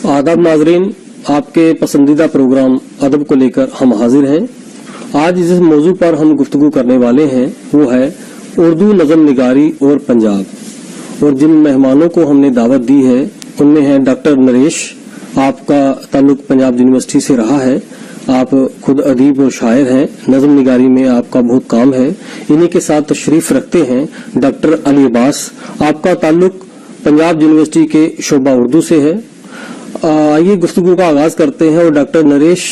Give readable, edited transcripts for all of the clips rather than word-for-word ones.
आदाब नाजरीन, आपके पसंदीदा प्रोग्राम अदब को लेकर हम हाजिर हैं। आज जिस मौजू पर हम गुफ्तगू करने वाले हैं वो है उर्दू नज़म निगारी और पंजाब। और जिन मेहमानों को हमने दावत दी है उनमें है डॉक्टर नरेश, आपका ताल्लुक पंजाब यूनिवर्सिटी से रहा है, आप खुद अदीब और शायर हैं, नज़म निगारी में आपका बहुत काम है। इन्हीं के साथ तशरीफ रखते हैं डॉक्टर अली अब्बास, आपका ताल्लुक पंजाब यूनिवर्सिटी के शोबा उर्दू से है। आइए गुफ्तगू का आगाज करते हैं और डॉक्टर नरेश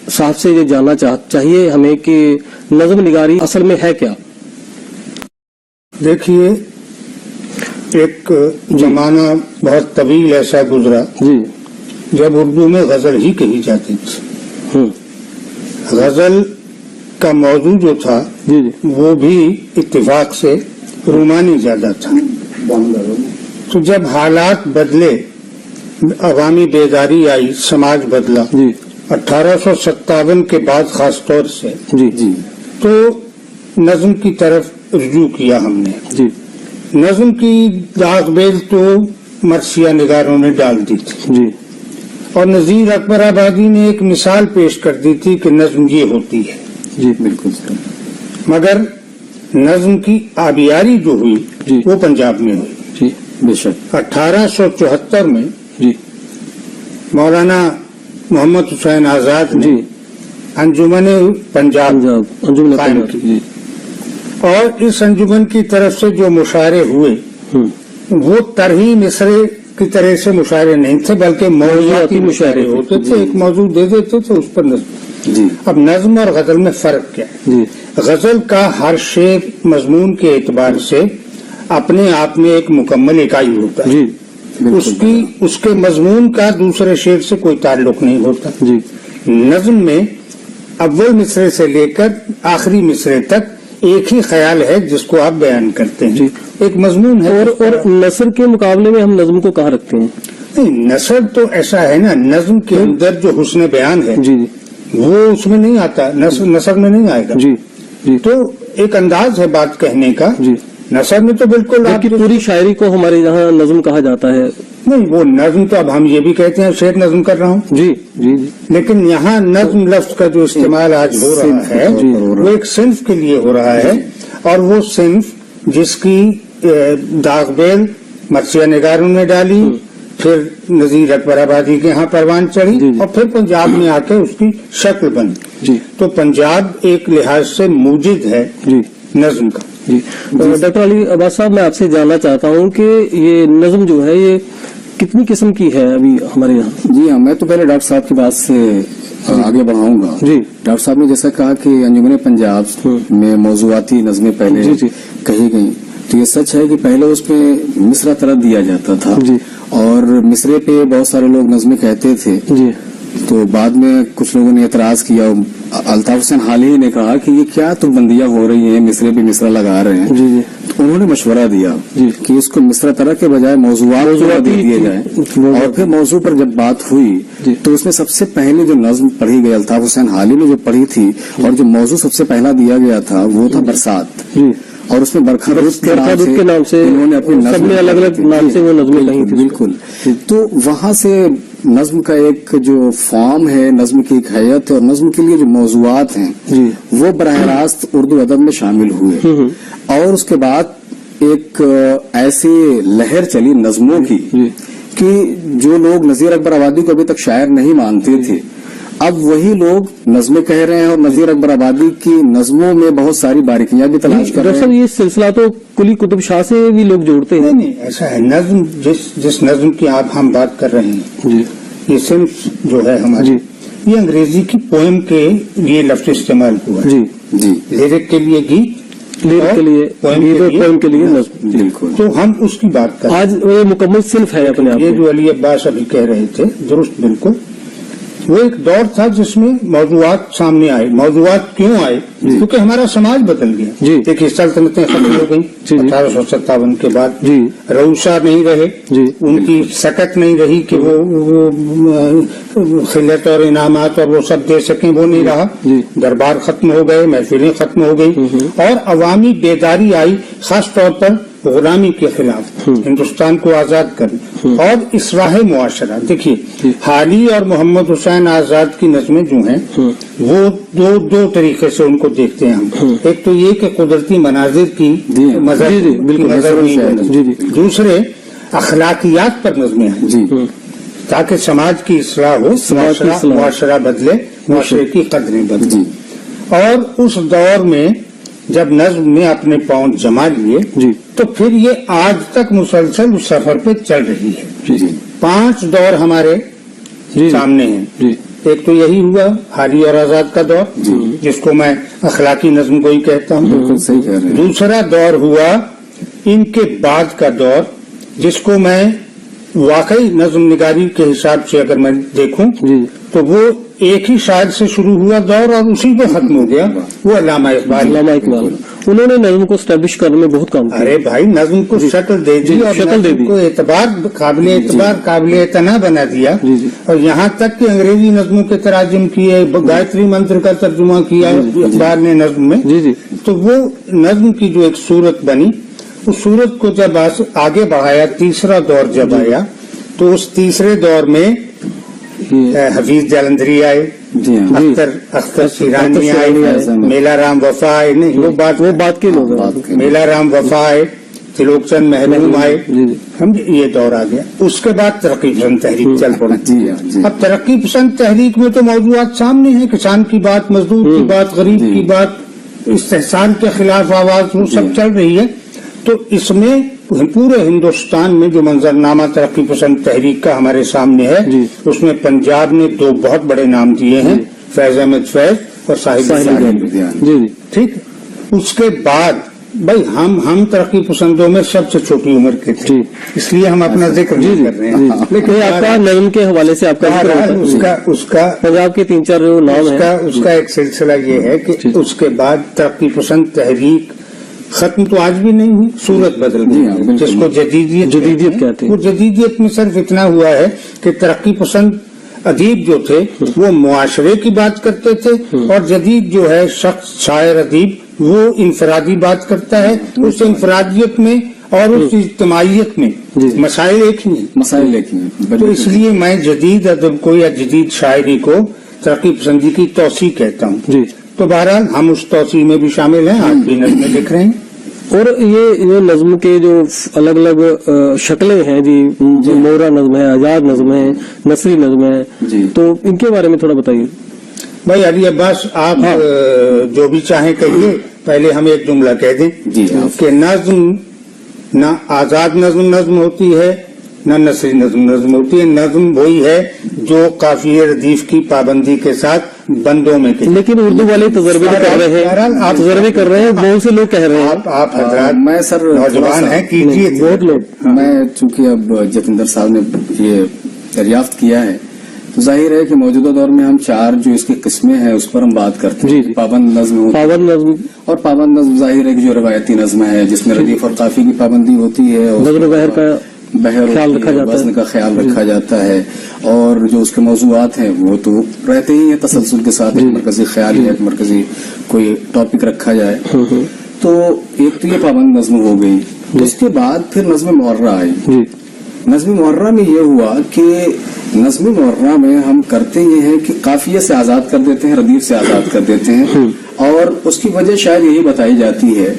साहब से ये जानना चाहिए हमें कि नज़म निगारी असल में है क्या। देखिए, एक जमाना बहुत तवील ऐसा गुजरा जी जब उर्दू में गजल ही कही जाती थी। गजल का मौजू जो था जी वो भी इत्तेफाक से रूमानी ज्यादा था। तो जब हालात बदले, अवामी बेदारी आई, समाज बदला जी 1857 के बाद खास तौर से, जी जी तो नज्म की तरफ रुजू किया हमने। जी नज्म की दागबेल तो मर्सिया निगारों ने डाल दी थी जी और नजीर अकबर आबादी ने एक मिसाल पेश कर दी थी कि नज्म ये होती है। जी बिल्कुल। मगर नज्म की आबियारी जो हुई जी वो पंजाब में हुई। जी बेशक। 1874 में जी मौलाना मोहम्मद हुसैन आजाद ने जी अंजुमन पंजाब पंजाब अंजुमन कायम पंजाब, की जी और इस अंजुमन की तरफ से जो मुशायरे हुए वो तरही मिसरे की तरह से मुशायरे नहीं थे, बल्कि मौजूदी मुशायरे होते थे। एक मौजू दे देते थे, उस पर नज्म। जी अब नज्म और गजल में फर्क क्या है? जी गजल का हर शेर मजमून के एतबार से अपने आप में एक मुकम्मल इकाई होता है। जी बिल्कुल। उसके मजमून का दूसरे शेर से कोई ताल्लुक नहीं होता। जी नज्म में अव्वल मिसरे से लेकर आखिरी मिसरे तक एक ही ख्याल है जिसको आप बयान करते हैं, एक मजमून है। और नसर के मुकाबले में हम नज्म को कहाँ रखते हैं? नहीं, नसर तो ऐसा है ना, नज्म के अंदर जो हुस्न बयान है जी वो उसमें नहीं आता, नसर में नहीं आएगा। जी जी तो एक अंदाज है बात कहने का। जी नसर में तो बिल्कुल जबकि पूरी शायरी को हमारे यहाँ नज्म कहा जाता है। नहीं, वो नज्म तो अब हम ये भी कहते हैं शेर नज्म कर रहा हूँ। जी जी जी लेकिन यहाँ नज्म लफ्ज का जो इस्तेमाल आज हो रहा है वो एक सिंफ के लिए हो रहा है, और वो सिंफ जिसकी दागबेल मर्सिया निगारों ने डाली, फिर नजीर अकबर आबादी के यहाँ परवान चढ़ी और फिर पंजाब में आके उसकी शक्ल बनी। जी तो पंजाब एक लिहाज से मूजिद है जी नज्म का। जी डॉक्टर अली अब्बास साहब, मैं आपसे जानना चाहता हूँ कि ये नज्म जो है ये कितनी किस्म की है अभी हमारे यहाँ? जी हाँ, मैं तो पहले डॉक्टर साहब की बात से आगे बढ़ाऊंगा। जी डॉक्टर साहब ने जैसा कहा कि अंजुमन पंजाब में मौजूआती नज़में पहले जी जी कही गई, तो ये सच है कि पहले उसमें मिसरा तरह दिया जाता था जी और मिसरे पे बहुत सारे लोग नज़में कहते थे। जी तो बाद में कुछ लोगों ने एतराज किया। अल्ताफ हुसैन हाली ने कहा कि ये क्या तो बंदियां हो रही हैं, मिसरे पे मिसरा लगा रहे हैं। जी जी तो उन्होंने मशवरा दिया जी कि इसको मिसरा तरह के बजाय मौजूआत दे दिए जाए। और फिर मौजू पर जब बात हुई तो उसमें सबसे पहले जो नज्म पढ़ी गई अल्ताफ हुसैन हाली ने जो पढ़ी थी और जो मौजू सबसे पहला दिया गया था वो था बरसात। जी और उसमें बरखा रुत के नाम से उन्होंने अपनी सबने अलग अलग नाम से वो नज्में कही थी। बिल्कुल। तो वहां से नज्म का एक जो फॉर्म है, नज्म की एक हैयत है और नज्म के लिए जो मौजूआत हैं जी वो बराह रास्त उर्दू अदब में शामिल हुए। और उसके बाद एक ऐसी लहर चली नज्मों की कि जो लोग नजीर अकबर आबादी को अभी तक शायर नहीं मानते थे, अब वही लोग नज़में कह रहे हैं और नजीर अकबर आबादी की नज़मों में बहुत सारी बारीकियां भी तलाश कर रहे हैं। ये सिलसिला तो कुली कुतुब शाह से भी लोग जोड़ते हैं। नहीं, ऐसा है। नज्म जिस नज्म की आप हम बात कर रहे हैं, जी ये सिंफ जो है हमारी, ये अंग्रेजी की पोएम के लिए लफ्ज इस्तेमाल हुआ है। जी जी लिरिक के लिए गीत, लिरिक के लिए पोएम के लिए नज्म। बिल्कुल। तो हम उसकी बात कर रहे हैं। आज ये मुकम्मल सिर्फ है अपने आप ये में। जो अली अब्बास अभी कह रहे थे दुरुस्त, बिल्कुल। वो एक दौर था जिसमें मौजूआत सामने आए। मौजूआत क्यों आए? क्योंकि हमारा समाज बदल गया। जी। देखिए, सल्तनतें खत्म हो गई 1857 के बाद। जी रऊसा नहीं रहे, जी उनकी सकत नहीं रही कि वो खिलत और इनामात और वो सब दे सकें, वो नहीं रहा। दरबार खत्म हो गए, महफिलें खत्म हो गई और अवामी बेदारी आई। खास तौर पर गुलामी के खिलाफ हिंदुस्तान को आजाद करना और इसराह मुआशरा। देखिए हाली और मोहम्मद हुसैन आजाद की नज़में जो हैं वो दो तरीके से उनको देखते हैं हम। एक तो ये कि कुदरती मनाजिर की नज़र, दूसरे अखलाकियात पर नज़में हैं ताकि समाज की इस्लाह हो, मुआशरा बदले, मुआशरे की कदरें बदले। और उस दौर में जब नज्म ने अपने पांव जमा लिए तो फिर ये आज तक मुसलसल उस सफर पे चल रही है। 5 दौर हमारे सामने हैं। एक तो यही हुआ हाली और आजाद का दौर, जिसको मैं अखलाकी नज्म को ही कहता हूँ। दूसरा दौर हुआ इनके बाद का दौर, जिसको मैं वाकई नज्म निगारी के हिसाब से अगर मैं देखूं तो वो एक ही शायर से शुरू हुआ दौर और उसी पे खत्म हो गया, वो अल्लामा इकबाल। उन्होंने नज्म को स्टैब्लिश करने में बहुत काम किया। अरे भाई, नज्म को शक्ल दे दी और नज्म को एतबार काबिल एतना बना दिया। और यहाँ तक कि अंग्रेजी नज्मों के तराजुम किए, गायत्री मंत्र का तर्जुमा किया इकबाल ने नज्म में। तो वो नज्म की जो एक सूरत बनी, उस सूरत को जब आगे बढ़ाया, तीसरा दौर जब आया, तो उस तीसरे दौर में हफीज जालंधरी आए, अख्तर शीरानी आए, मेला राम वफा आए, नहीं वो बात के लोग, मेला राम वफा आए, त्रिलोकचंद महबूब आए, हम ये दौर आ गया। उसके बाद तरक्की पसंद तहरीक चल पड़ी। अब तरक्की पसंद तहरीक में तो मौजूदात सामने है, किसान की बात, मजदूर की बात, गरीब की बात, इस्तेहसान के खिलाफ आवाज, वो सब चल रही है। तो इसमें पूरे हिंदुस्तान में जो मंजरनामा तरक्की पसंद तहरीक का हमारे सामने है, उसमें पंजाब ने 2 बहुत बड़े नाम दिए हैं, फैज अहमद फैज और साहिब। ठीक, उसके बाद भाई हम तरक्की पसंदों में सबसे छोटी उम्र के थे, इसलिए हम अपना जिक्र नहीं कर रहे हैं। लेकिन आपका नज़्म के हवाले से आपका उसका पंजाब के 3-4 नाम है, उसका एक सिलसिला ये है कि उसके बाद तरक्की पसंद तहरीक खत्म तो आज भी नहीं हुई, सूरत बदल गई, जिसको जदीदियत कहते हैं। वो जदीदियत में सिर्फ इतना हुआ है कि तरक्की पसंद अदीब जो थे वो मुआशरे की बात करते थे, और जदीद जो है शख्स शायर अदीब वो इंफरादी बात करता है। उस इंफरादियत में और उस इज्तिमाइयत में मसाइल एक ही हैं। तो इसलिए मैं जदीद अदब को या जदीद शायरी को तरक्की पसंदी की तौसीह कहता हूँ। तो बहरहाल हम उस तौसीह में भी शामिल हैं, आज भी नज़्में लिख रहे हैं। और ये नज्म के जो अलग अलग शक्लें हैं जी, मोरा नज्म है, आजाद नज्म है, नसरी नज्म है, तो इनके बारे में थोड़ा बताइए। भाई अली अब्बास, आप जो भी चाहें कहिए, पहले हम एक जुमला कह दें कि नज्म ना आजाद नज्म होती है, न नसरी नज्म होती है। नज्म वही है जो काफिये रदीफ की पाबंदी के साथ बंदों में। लेकिन उर्दू वाले तजर्बे कर रहे हैं, आप तजर्बे कर रहे हैं, बहुत से लोग कह रहे हैं। आप हजरात, मैं सर नौजवान है, कीजिए बहुत लोग। मैं चूंकि अब जतिंदर साहब ने ये दरियाफ्त किया है, तो जाहिर है कि मौजूदा दौर में हम 4 जो इसकी किस्में हैं उस पर हम बात करते हैं। पाबंद नज्म और पाबंद नज्म जाहिर है कि जो रवायती नज्म है, जिसमें रदीफ और काफी की पाबंदी होती है, बहर का ख्याल रखा जाता है, वज़न का ख्याल रखा जाता है, और जो उसके मौजूआत हैं वो तो रहते ही हैं तसलसल के साथ। एक मरकजी ख्याल है, एक मरकजी कोई टॉपिक रखा जाए। तो एक तो ये पाबंद नज्म हो गई। उसके बाद फिर नज्म मुअर्रा आई। नज्म मुअर्रा में ये हुआ कि नज्म मुअर्रा में हम करते ये हैं कि काफिये से आजाद कर देते हैं, रदीफ से आजाद कर देते हैं, और उसकी वजह शायद यही बताई जाती है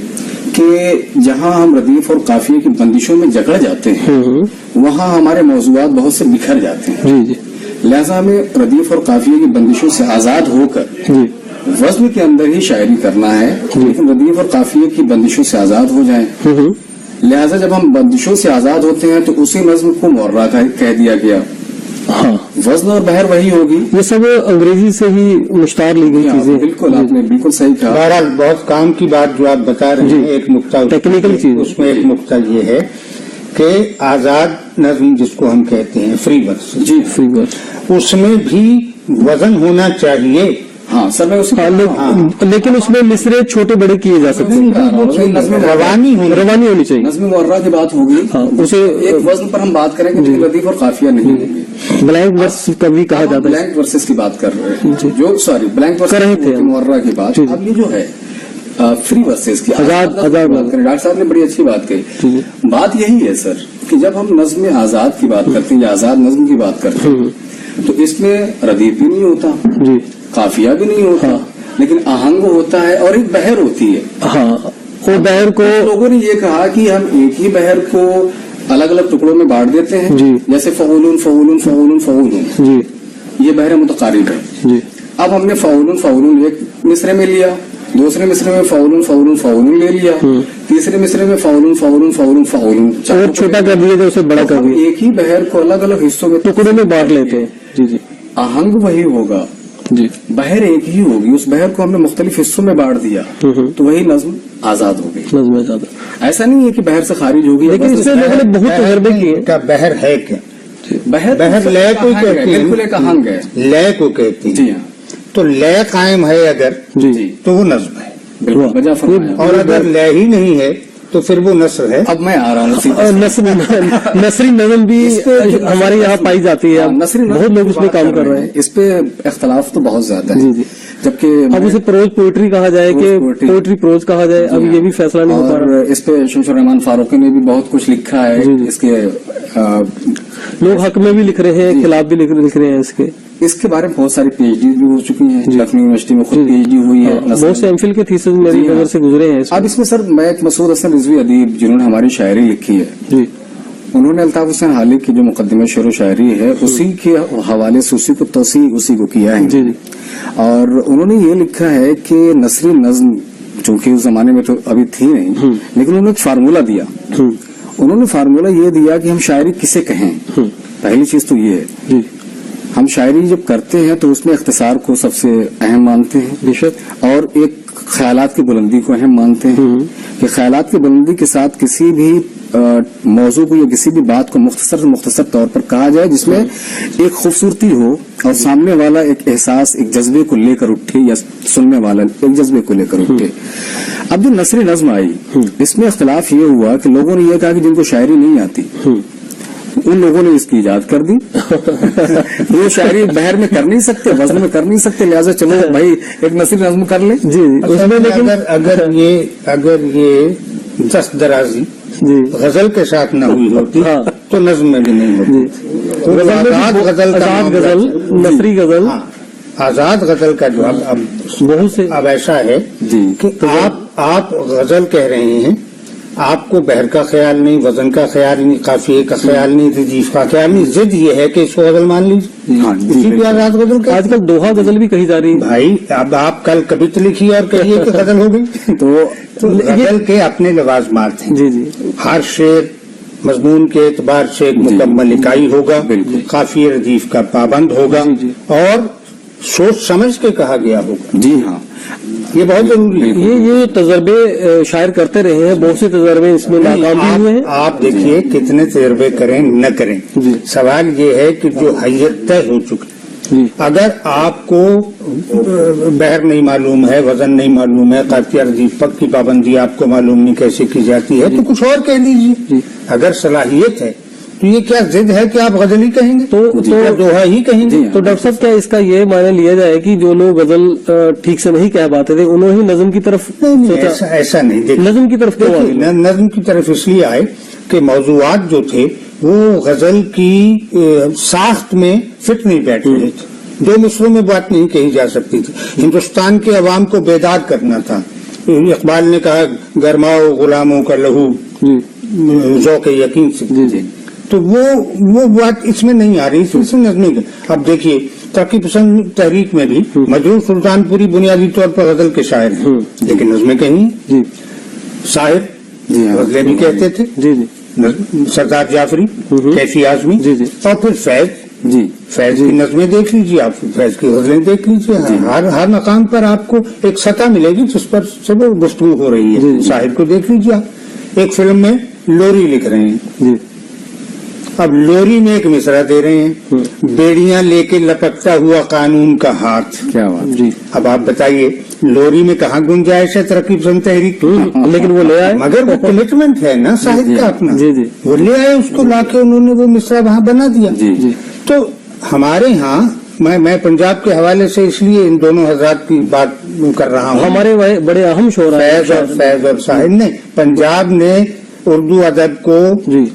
कि जहां हम रदीफ और काफिये की बंदिशों में जकड़ जाते हैं, वहां हमारे मौजूआत बहुत से बिखर जाते हैं। लिहाजा हमें रदीफ और काफिये की बंदिशों से आजाद होकर वज़्न के अंदर ही शायरी करना है, लेकिन रदीफ और काफिये की बंदिशों से आजाद हो जाएं। लिहाजा जब हम बंदिशों से आजाद होते हैं तो उसी नज्म को मुअर्रा कह दिया गया। वज़्न और बहर वही होगी। ये सब अंग्रेजी से ही मुश्तार ली गई चीजें। बिल्कुल, आपने बिल्कुल सही कहा। बहरहाल बहुत काम की बात जो आप बता रहे हैं, एक नुक्ता टेक्निकल चीज, उसमें एक नुक्ता ये है कि आजाद नज्म जिसको हम कहते हैं फ्री वर्स, फ्री वर्स, उसमें भी वजन होना चाहिए। हाँ सर, मैं उसमें लेकिन उसमें मिसरे छोटे बड़े किए जा सकते हैं, रवानी होनी चाहिए। नज्म मुअर्रा की बात होगी, उसे एक वज़न पर हम बात करेंगे, रदीफ और काफिया नहीं होंगे। ब्लैंक वर्स कभी कहा जाता है, ब्लैंक वर्सेस की बात कर रहे हैं, जो सॉरी ब्लैंक वर्स कर रहे थे मुअर्रा की बात। अब ये जो है फ्री वर्सेस की आजाद बात करें, डॉक्टर साहब ने बड़ी अच्छी बात कही। बात यही है सर कि जब हम नज्म आजाद की बात करते हैं या आजाद नज्म की बात करते हैं तो इसमें रदीफ भी नहीं होता जी, काफिया भी नहीं होता, लेकिन आहंग होता है और एक बहर होती है। हाँ, वो बहर को लोगों ने ये कहा कि हम एक ही बहर को अलग अलग टुकड़ों में बांट देते हैं, जी। जैसे फ़ऊलुन फ़ऊलुन फ़ऊलुन फ़ऊलुन, जी ये बहर मुतकारिब है। जी, अब हमने फ़ऊलुन फ़ऊलुन एक मिसरे में लिया, दूसरे मिसरे में फ़ऊलुन फ़ऊलुन फ़ऊलुन ले लिया, तीसरे मिसरे में फ़ऊलुन फ़ऊलुन फ़ऊलुन फ़ऊलुन, और छोटा कर दिए तो उसे बड़ा कर दिए, एक ही बहर को अलग अलग हिस्सों में टुकड़ों में बांट लेते हैं। जी जी आहंग वही होगा, जी, बहर एक ही होगी, उस बहर को हमने मुख्तलिफ हिस्सों में बांट दिया तो वही नज्म आजाद हो गई। नज्म ज्यादा, ऐसा नहीं है कि बहर से खारिज होगी, लेकिन इससे लोगों ने बहुत तजर्बे किए। का बहर है क्या? बहर लय को कहती है, बिल्कुल एक आहंग है। लय को कहती जी है। हाँ, तो लय कायम है अगर, जी तो वो नज्म है, बिल्कुल वजह फरमाया। और अगर लय ही नहीं है तो फिर वो नस्र है। अब मैं आ रहा हूँ और नसरी नज़म भी हमारे यहाँ पाई जाती है, नसरी नज़म बहुत लोग की उसमें बात काम कर रहे रहे हैं। इस पे इख्तलाफ तो बहुत ज्यादा है। जी जी, जबकि अब उसे प्रोज पोइट्री कहा जाए कि पोइट्री प्रोज कहा जाए, अब ये भी फैसला नहीं हो पा रहा। और इस पे शमशुर रहमान फारूकी ने भी बहुत कुछ लिखा है। जी, जी। इसके लोग हक में भी लिख रहे हैं, खिलाफ भी लिख रहे हैं इसके बारे में बहुत सारी पीएचडी भी हो चुकी हैं। लखनऊ यूनिवर्सिटी में खुद पीएचडी हुई है। बहुत से एमफिल के थीसिस मेरी नजर से गुजरे हैं। अब इसमें सर मैं एक मसूद हसन रिजवी अदीब जिन्होंने हमारी शायरी लिखी है, जी, उन्होंने अल्ताफ हुसैन हाली की जो मुकदमे शेर व शायरी है उसी के हवाले से उसी को तौसी उसी को किया है। जी जी, और उन्होंने ये लिखा है कि नसरी नज्म चूंकि उस जमाने में तो अभी थी नहीं, लेकिन उन्होंने एक फार्मूला दिया। उन्होंने फार्मूला ये दिया कि हम शायरी किसे कहें। पहली चीज तो ये है, जी, हम शायरी जब करते हैं तो उसमें इख्तिसार को सबसे अहम मानते हैं बेशक, और एक ख्यालात की बुलंदी को अहम मानते हैं कि ख्यालात की बुलंदी के साथ किसी भी मौजू को या किसी भी बात को मुख्तसर तौर पर कहा जाए जिसमें एक खूबसूरती हो और सामने वाला एक एहसास एक जज्बे को लेकर उठे या सुनने वाला एक जज्बे को लेकर उठे। अब जो नसरी नज्म आई इसमें इख्तिलाफ ये हुआ कि लोगों ने यह कहा कि जिनको शायरी नहीं आती उन लोगों ने इसकी इजाद कर दी। वो शायरी बहर में कर नहीं सकते, वज़न में कर नहीं सकते, लिहाजा चलो भाई एक नसरी नज्म कर ले। जी, उसमें लेकिन अगर ये दस्त दराजी जी, गजल के साथ न हुई होती हाँ, तो नज्म में भी नहीं होती। तो आजाद गजल का आजाद मामला गजल, है। नसरी गजल, हाँ, आजाद गजल का जो अब बहुत से अब ऐसा है जी कि आप गजल कह रहे हैं, आपको बहर का ख्याल नहीं, वजन का ख्याल नहीं, काफिये का ख्याल नहीं, तजीफ का ख्याल नहीं, जिद ये है कि इसको गजल मान लीजिए। हाँ, इसी की आजाद गजल का आजकल दोहा गजल भी कही जा रही है। भाई अब आप कल कविता लिखिए और कहिए कि गजल हो गई। तो गजल के अपने लवाजमात हैं। जी जी, हर शेर मजमून के एतबार से एक मुकम्मल इकाई होगा, बिल्कुल। काफिये रदीफ का पाबंद होगा जी, जी। और सोच समझ के कहा गया होगा। जी हाँ, ये बहुत जरूरी है। ये तजर्बे शायर करते रहे हैं, बहुत से तजर्बे इसमें नाकाम भी हुए हैं। आप देखिए कितने तजर्बे करें न करें, जी। सवाल ये है कि जो हैयत तय हो चुकी, जी, अगर आपको बहर नहीं मालूम है, वजन नहीं मालूम है, काफिया दीपक की पाबंदी आपको मालूम नहीं कैसे की जाती है, तो कुछ और कह लीजिए। अगर सलाहियत है तो ये क्या जिद है कि आप गजल ही कहेंगे, तो दोहा ही कहेंगे। तो डॉक्टर साहब क्या इसका ये माने लिया जाए कि जो लोग गजल ठीक से नहीं कह पाते थे उन्होंने ही नज्म की तरफ सोचा? ऐसा नहीं। देखिए नज्म की तरफ क्यों आगे? नज्म की तरफ इसलिए आए कि मौजूआत जो थे वो गजल की साख्त में फिट नहीं बैठ रहे थे। दो मिसरों में बात नहीं कही जा सकती थी। हिंदुस्तान के अवाम को बेदार करना था। इकबाल ने कहा गरमाओ गुलामों का लहू ज़ौक़ यकीन से। जी, तो वो बात इसमें नहीं आ रही, इसमें नज़मी की। अब देखिए तरक्की पसंद तहरीक में भी मजरूर सुल्तानपुरी बुनियादी तौर पर गजल के शायर हैं, लेकिन नज़में कहीं जी, शायर गजलें भी कहते थे। जी जी, सरदार जाफरी, कैफी आजमी, जी जी, और फिर फैज की नज़में देख लीजिए आप, फैज की गजलें देख लीजिए। हर मकाम पर आपको एक सतह मिलेगी जिस पर से वो गुफ्तगू हो रही है। शायर को देख लीजिए आप, एक फिल्म में लोरी लिख रहे हैं जी, अब लोरी में एक मिसरा दे रहे हैं, बेड़ियां लेके लपकता हुआ कानून का हाथ। क्या बात जी। अब आप बताइए लोरी में कहाँ गुंजाइश है तरक्की पसंद तहरीक? लेकिन वो ले आए, मगर वो कमिटमेंट है ना साहिब का अपना। जी जी, वो ले आए, उसको लाके उन्होंने वो मिसरा वहाँ बना दिया। जी। तो हमारे यहाँ मैं पंजाब के हवाले से इसलिए इन दोनों हजरात की बात कर रहा हूँ। हमारे बड़े अहम शोरा फैज और साहिर ने पंजाब ने उर्दू अदब को,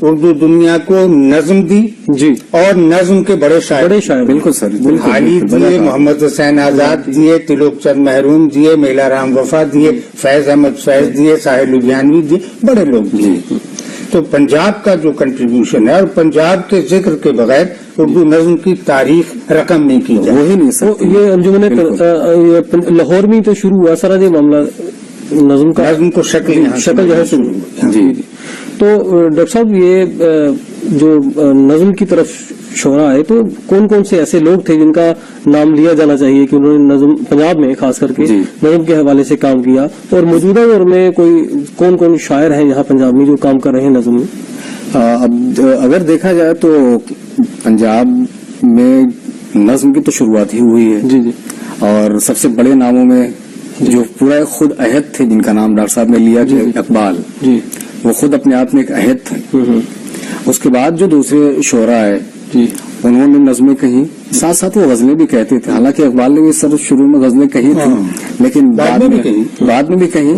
उर्दू दुनिया को नज्म दी जी, और नज्म के बड़े शायर बिल्कुल सर, हाली दिए, मोहम्मद हुसैन आजाद दिए, तिलोक चंद महरूम दिए, मेला राम वफा दिए, फैज अहमद फैज दिए, साहिर लुधियानवी दिए, बड़े लोग दिए। तो पंजाब का जो कंट्रीब्यूशन है, और पंजाब के जिक्र के बगैर उर्दू नज्म की तारीख रकम नहीं की जाए। वही नहीं सर, तो ये अंजुमन लाहौर में तो शुरू हुआ सारा ये मामला नज्म का, नज्म को शक्ल जो है शुरू हुआ। जी। तो डॉक्टर साहब ये जो नज्म की तरफ शोरा है, तो कौन कौन से ऐसे लोग थे जिनका नाम लिया जाना चाहिए कि उन्होंने नज्म पंजाब में खास करके नज्म के हवाले से काम किया, और मौजूदा दौर में कौन कौन शायर हैं यहाँ पंजाब में जो काम कर रहे हैं नज्म में? अब अगर देखा जाए तो पंजाब में नज्म की तो शुरुआत ही हुई है जी जी, और सबसे बड़े नामों में जो पूरा खुद अहद थे, जिनका नाम डॉक्टर साहब ने लिया कि इकबाल जी, वो खुद अपने आप में एक अहद थे। उसके बाद जो दूसरे शोरा है जी, उन्होंने नज़में कही, साथ साथ वो गजलें भी कहते थे। हालांकि इकबाल ने भी सर शुरू में गजलें कही थी, लेकिन बाद में भी कही,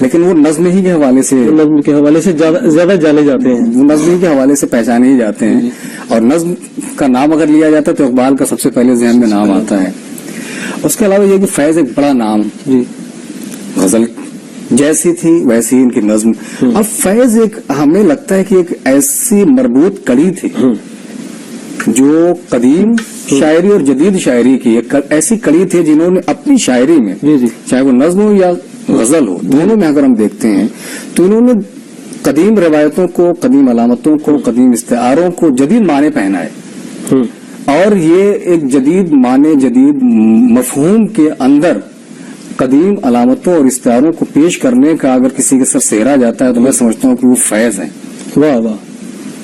लेकिन वो नज़्म ही के हवाले से, नज्म के हवाले से ज्यादा जाने जाते हैं, वो नज़्म ही के हवाले से पहचाने ही जाते हैं। और नज़्म का नाम अगर लिया जाता है तो इकबाल का सबसे पहले जहन में नाम आता है। उसके अलावा ये कि फैज एक बड़ा नाम जी, गजल जैसी थी वैसी ही इनकी नज्म। अब फैज एक हमें लगता है कि एक ऐसी मरबूत कड़ी थी जो कदीम शायरी और जदीद शायरी की एक ऐसी कड़ी थी जिन्होंने अपनी शायरी में, चाहे वो नज्म हो या गजल हो, दोनों में अगर हम देखते हैं तो इन्होंने कदीम रवायतों को, कदीम अलामतों को, कदीम इस्तिआरों को जदीद माने पहनाए, और ये एक जदीद माने, जदीद मफहूम के अंदर कदीम अलामतों और इस्तिआरों को पेश करने का अगर किसी के सर सेहरा जाता है तो मैं समझता हूँ कि वो फैज है। वाह वाह।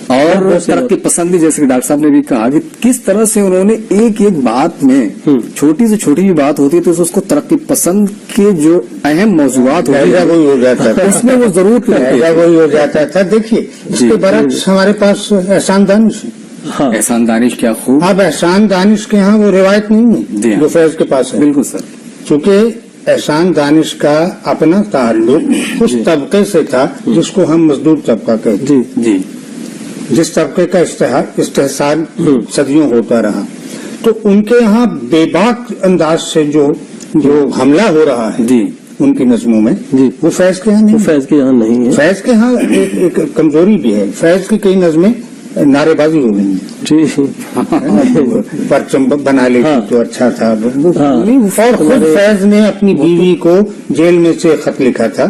और तरक्की पसंदी, जैसे कि डॉक्टर साहब ने भी कहा कि किस तरह से उन्होंने एक एक बात में, छोटी से छोटी भी बात होती है तो उसको तरक्की पसंद के जो अहम मौजूआत होते हैं वही हो जाता था, उसमें वो जरूर वही हो जाता था। देखिए इसके बरक्स हमारे पास एहसान दानिश है। हाँ, एहसान दानिश क्या खूब। अब एहसान दानिश के यहाँ वो रिवायत नहीं है जो फैज के पास है। बिल्कुल सर, चूंकि एहसान दानिश का अपना ताल्लुक उस तबके से था जिसको हम मजदूर तबका कहते जी जी, जिस तबके का इस्तेहसाल सदियों होता रहा, तो उनके यहाँ बेबाक अंदाज से जो हमला हो रहा है जी उनकी नज़मों में, जी, वो फैज के यहाँ नहीं। फैज के यहाँ नहीं है। फैज के यहाँ एक कमजोरी भी है। फैज की कई नज़में नारेबाजी हो गई जी, परचम बना लेती तो अच्छा था। और खुद फैज ने अपनी बीवी को जेल में से खत लिखा था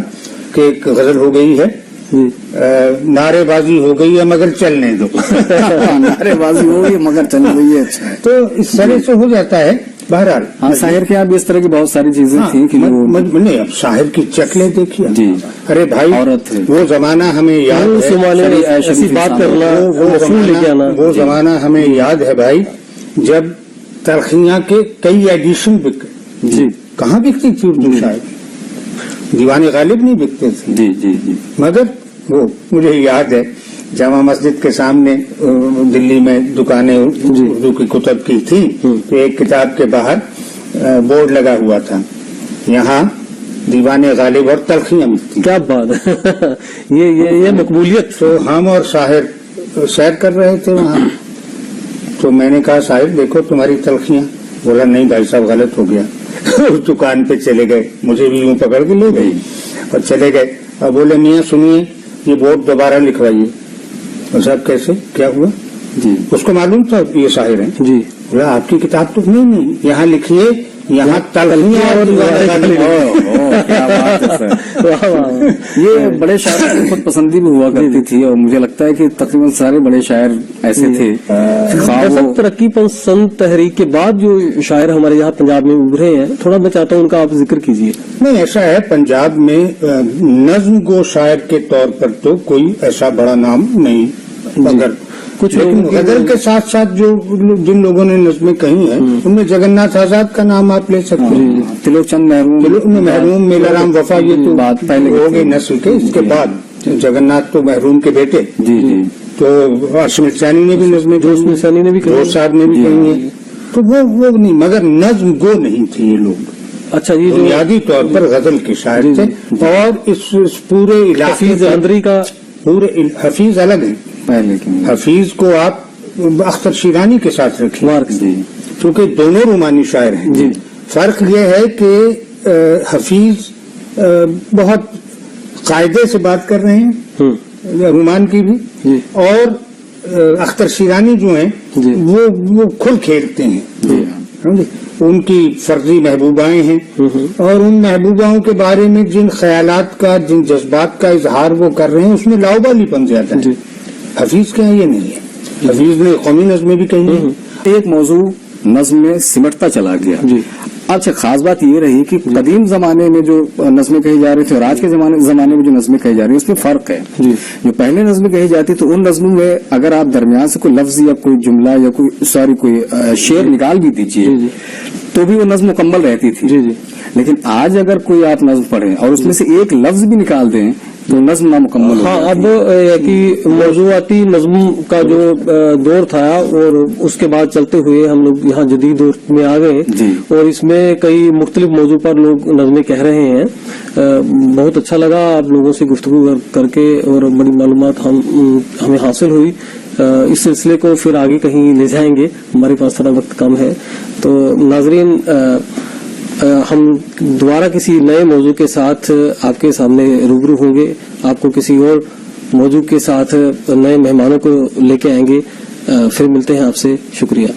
कि एक गजल हो गई है, नारेबाजी हो गई है मगर चलने दो। नारेबाजी हो गई मगर चलने दो, ये अच्छा है। तो इस तरह से हो जाता है। बहरहाल हाँ, शायर के यहाँ भी इस तरह की बहुत सारी चीजें थी कि नहीं, अब शायर की चकले देखिए जी। अरे भाई, औरत वो जमाना हमें याद है, ऐसी बात करना, वो जमाना हमें याद है भाई, जब तलखियां के कई एडिशन बिके। जी, कहाँ बिकती थी उर्दू शायर? दीवाने गालिब नहीं बिकते थे। जी जी जी, मगर वो मुझे याद है जामा मस्जिद के सामने दिल्ली में दुकानें उर्दू की कुतब की थी, तो एक किताब के बाहर बोर्ड लगा हुआ था, यहाँ दीवाने गालिब और तलखियां मिलती। क्या बात है। ये मकबूलियत। तो हम और साहिर सैर कर रहे थे वहाँ, तो मैंने कहा साहिब देखो तुम्हारी तलखियां। बोला नहीं भाई साहब गलत हो गया। उस दुकान पे चले गए, मुझे भी यूं पकड़ के ले गए और चले गए। और बोले मियाँ सुनिए, ये बोर्ड दोबारा लिखवाइए। और साहब कैसे, क्या हुआ जी? उसको मालूम था ये शायर हैं जी। बोला आपकी किताब तो नहीं, यहाँ लिखिए, यहाँ तलखियां और क्या बात है सर। ये बड़े शायर की खुद पसंदी भी हुआ करती थी, और मुझे लगता है कि तकरीबन सारे बड़े शायर ऐसे थे। तरक्की पसंद तहरीक के बाद जो शायर हमारे यहाँ पंजाब में उभरे हैं, थोड़ा मैं चाहता हूँ उनका आप जिक्र कीजिए। नहीं, ऐसा है पंजाब में नज्म गो शायर के तौर पर तो कोई ऐसा बड़ा नाम नहीं, मगर कुछ गजल के साथ साथ जो जिन लोगों ने नज़में कही हैं उनमें जगन्नाथ आजाद का नाम आप ले सकते हैं, तिलोक चंद महरूम, मेला राम वफा, ये तो बात पहले हो गई नस्ल के। इसके बाद जगन्नाथ तो महरूम के बेटे जी जी, तो आसिम सानी ने भी नज़में, जोश साहब ने भी कही है। तो वो नहीं, मगर नज्म गो नहीं थे ये लोग, अच्छा ये जो बुनियादी तौर पर गजल के शायर थे। और इस पूरे इलाके हफीज अंदरी का हफीज अलग है, पहले की हफीज को आप अख्तर शीरानी के साथ रखिए, मार्क्स क्योंकि दोनों रूमानी शायर हैं। जी। फर्क ये है कि हफीज बहुत कायदे से बात कर रहे हैं, रूमान की भी, जी। और अख्तर शीरानी जो हैं जी। वो खुल खेलते हैं, समझे? उनकी फर्जी महबूबाएं हैं, और उन महबूबाओं के बारे में जिन ख्यालात का, जिन जज्बात का इजहार वो कर रहे हैं, उसमें लाउबालीपन ज्यादा है। हफीज के यहाँ ये नहीं है, हफीज ने कौमी नज़्में भी कही है। एक मौजू नज्म में सिमटता चला गया। जी। अच्छा, खास बात ये रही कि कदीम जमाने में जो नज़में कही जा रही थी और आज के जमाने में जो नज़में कही जा रही है उसमें फर्क है। जी। जो पहले नज़में कही जाती तो उन नज़मों में अगर आप दरमियान से कोई लफ्ज या कोई जुमला या कोई शेर निकाल भी दीजिए तो भी वो नज़्म मुकम्मल रहती थी। जी जी। लेकिन आज अगर कोई आप नज़्म पढ़ें और उसमें से एक लफ्ज भी निकाल दें तो नज़्म नामुकम्मल हो हाँ, जाती अब है। कि मौजूआती नज़्म का जो दौर था और उसके बाद चलते हुए हम लोग यहाँ जदीद दौर में आ गए, और इसमें कई मुख्तलिफ मौजू पर लोग नज़में कह रहे हैं। बहुत अच्छा लगा आप लोगों से गुफ्तगू करके, और बड़ी मालूमात हमें हासिल हुई। इस सिलसिले को फिर आगे कहीं ले जाएंगे, हमारे पास थोड़ा वक्त कम है। तो नाजरीन, हम दोबारा किसी नए मौजू के साथ आपके सामने रूबरू होंगे, आपको किसी और मौजू के साथ नए मेहमानों को लेके आएंगे। फिर मिलते हैं आपसे, शुक्रिया।